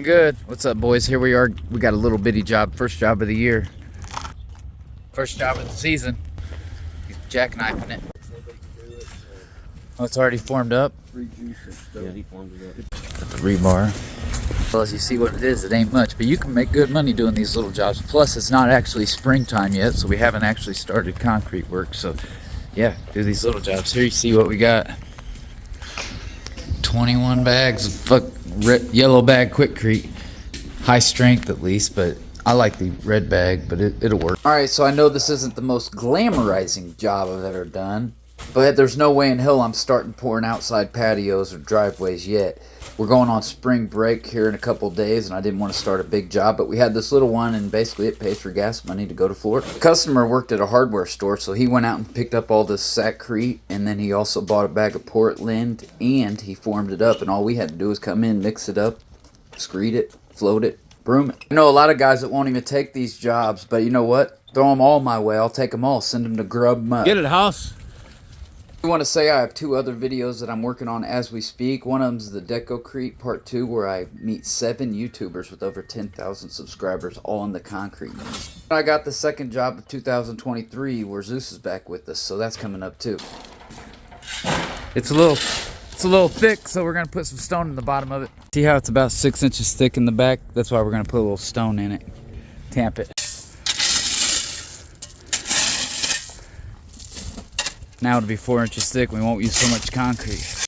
Good. What's up, boys? Here we are. We got a little bitty job. First job of the year. First job of the season. He's jackknifing it. Oh, it's already formed up? Yeah, he formed it up. The rebar. Well, as you see what it is, it ain't much, but you can make good money doing these little jobs. Plus, it's not actually springtime yet, so we haven't actually started concrete work. So, yeah, do these little jobs. Here you see what we got. 21 bags of yellow bag Quickcrete. High strength at least, but I like the red bag, but it'll work. All right, so I know this isn't the most glamorizing job I've ever done, but there's no way in hell I'm starting pouring outside patios or driveways yet. We're going on spring break here in a couple days, and I didn't want to start a big job, but we had this little one, and basically it pays for gas money to go to Florida. The customer worked at a hardware store, so he went out and picked up all this Sackcrete, and then he also bought a bag of Portland, and he formed it up, and all we had to do was come in, mix it up, screed it, float it, broom it. I know a lot of guys that won't even take these jobs, but you know what? Throw them all my way. I'll take them all. Send them to Grub Mud. Get it, house. I want to say I have two other videos that I'm working on as we speak. One of them is the Decocrete Part 2, where I meet 7 YouTubers with over 10,000 subscribers, all in the concrete. I got the second job of 2023, where Zeus is back with us, so that's coming up too. It's a little thick, so we're gonna put some stone in the bottom of it. See how it's about 6 inches thick in the back? That's why we're gonna put a little stone in it. Tamp it. Now it'll be 4 inches thick. We won't use so much concrete.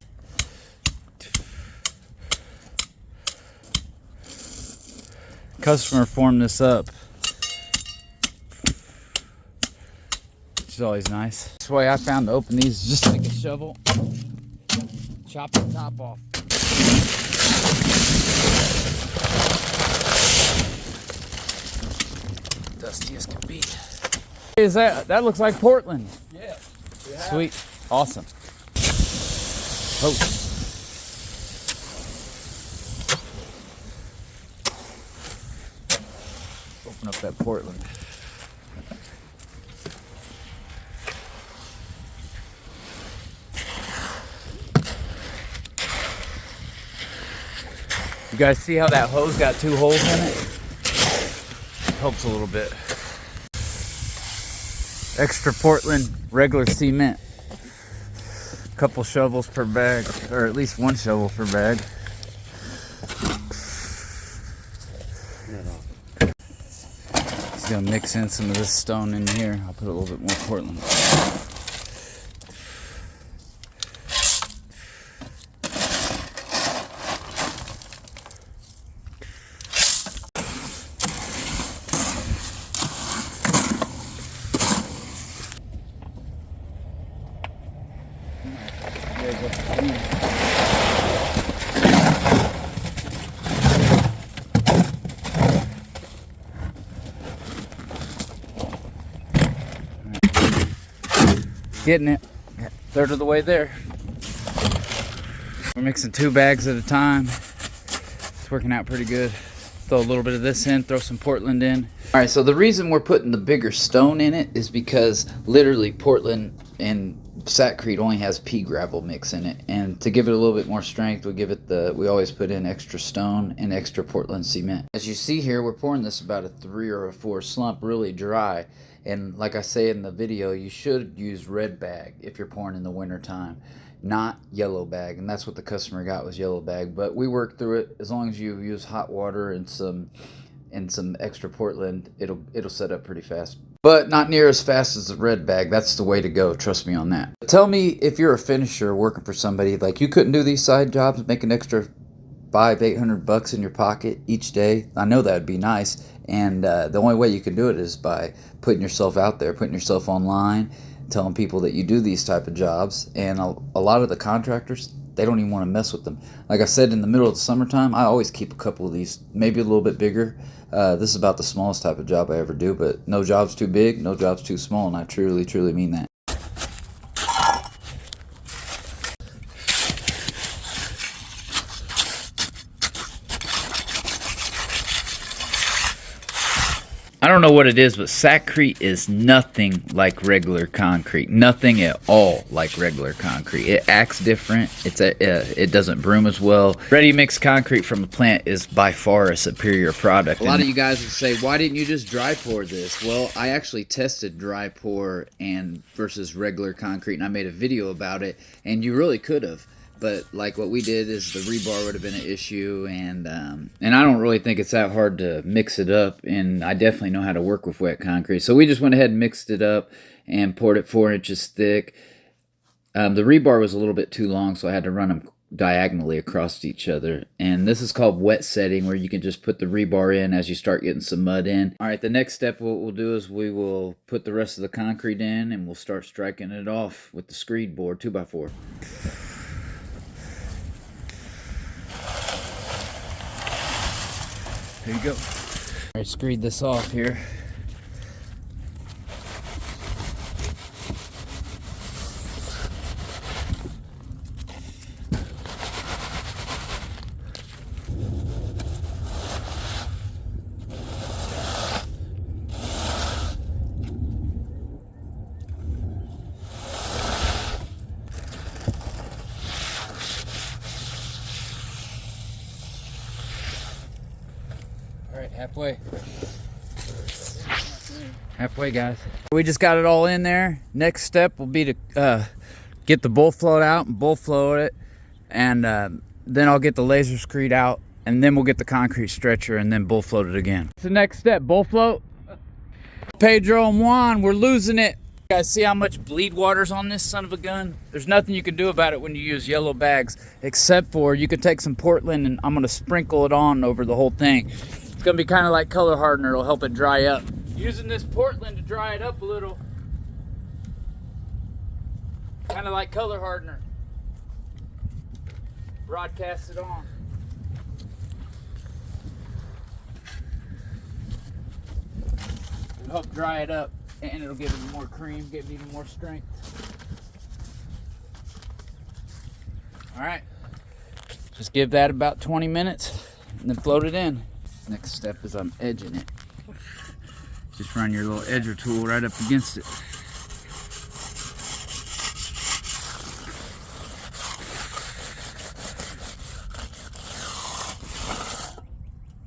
Customer formed this up, which is always nice. This way I found to open these is just take a shovel, chop the top off. Dusty as can be. Is that looks like Portland? Yeah. Sweet. Awesome. Oh. Open up that Portland. You guys see how that hose got 2 holes in it? Helps a little bit. Extra Portland regular cement. Couple shovels per bag, or at least 1 shovel per bag. Just gonna mix in some of this stone in here. I'll put a little bit more Portland. Getting it. Third of the way there. We're mixing 2 bags at a time. It's working out pretty good. Throw a little bit of this in, throw some Portland in. All right, so the reason we're putting the bigger stone in it is because literally Portland and Sackcrete only has pea gravel mix in it, and to give it a little bit more strength, we always put in extra stone and extra Portland cement. As you see here, we're pouring this about a 3 or a 4 slump, really dry. And like I say in the video, you should use red bag if you're pouring in the winter time, not yellow bag. And that's what the customer got, was yellow bag. But we worked through it. As long as you use hot water and some extra Portland, it'll set up pretty fast. But not near as fast as the red bag. That's the way to go. Trust me on that. Tell me if you're a finisher working for somebody, like you couldn't do these side jobs, make an extra $500-800 in your pocket each day. I know that would be nice. And the only way you can do it is by putting yourself out there, putting yourself online, telling people that you do these type of jobs. And a lot of the contractors, they don't even want to mess with them. Like I said, in the middle of the summertime, I always keep a couple of these, maybe a little bit bigger. This is about the smallest type of job I ever do, but no job's too big, no job's too small, and I truly, truly mean that. I don't know what it is, but Sackcrete is nothing like regular concrete. Nothing at all like regular concrete. It acts different. It doesn't broom as well. Ready mix concrete from a plant is by far a superior product. A lot of you guys would say, why didn't you just dry pour this? Well, I actually tested dry pour and versus regular concrete, and I made a video about it, and you really could have. But like what we did is the rebar would have been an issue, and I don't really think it's that hard to mix it up, and I definitely know how to work with wet concrete. So we just went ahead and mixed it up and poured it 4 inches thick. The rebar was a little bit too long, so I had to run them diagonally across each other. And this is called wet setting, where you can just put the rebar in as you start getting some mud in. All right, the next step what we'll do is we will put the rest of the concrete in, and we'll start striking it off with the screed board 2x4. There you go. All right, screed this off here. All right, halfway guys. We just got it all in there. Next step will be to get the bull float out and bull float it, and then I'll get the laser screed out, and then we'll get the concrete stretcher and then bull float it again. What's the next step? Bull float. Pedro and Juan, we're losing it. You guys see how much bleed water's on this son of a gun? There's nothing you can do about it when you use yellow bags, except for you could take some Portland, and I'm gonna sprinkle it on over the whole thing. It's gonna be kind of like color hardener. It'll help it dry up. Using this Portland to dry it up a little. Kind of like color hardener. Broadcast it on. It'll help dry it up, and it'll give it more cream, give it even more strength. All right, just give that about 20 minutes and then float it in. Next step is I'm edging it. Just run your little edger tool right up against it.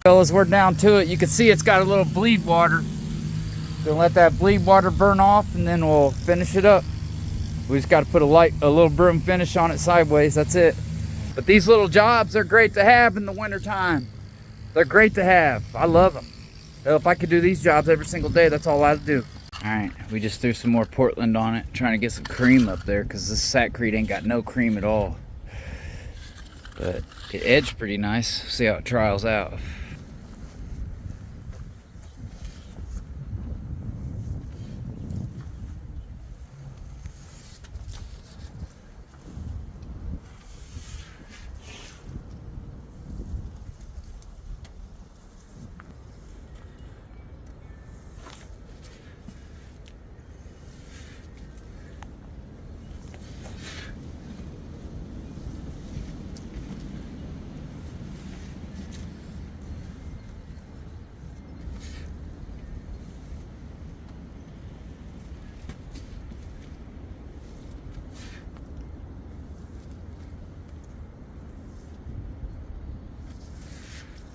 Fellas, we're down to it. You can see it's got a little bleed water. Gonna let that bleed water burn off, and then we'll finish it up. We just got to put a little broom finish on it sideways. That's it. But these little jobs are great to have in the wintertime. They're great to have. I love them. Hell, if I could do these jobs every single day, that's all I'd do. All right, we just threw some more Portland on it, trying to get some cream up there, because this Sackcrete ain't got no cream at all. But it edged pretty nice. See how it trials out.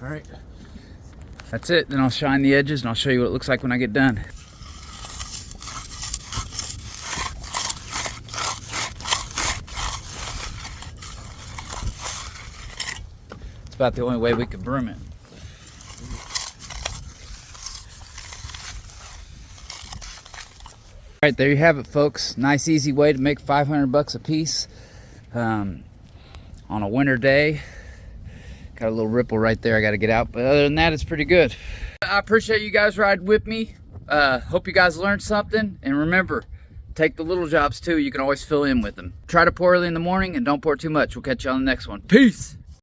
All right, that's it. Then I'll shine the edges and I'll show you what it looks like when I get done. It's about the only way we could broom it. All right, there you have it, folks. Nice, easy way to make 500 bucks a piece on a winter day. Got a little ripple right there I got to get out, but other than that, it's pretty good. I appreciate you guys riding with me. Hope you guys learned something, and remember, take the little jobs too. You can always fill in with them. Try to pour early in the morning and don't pour too much. We'll catch you on the next one. Peace.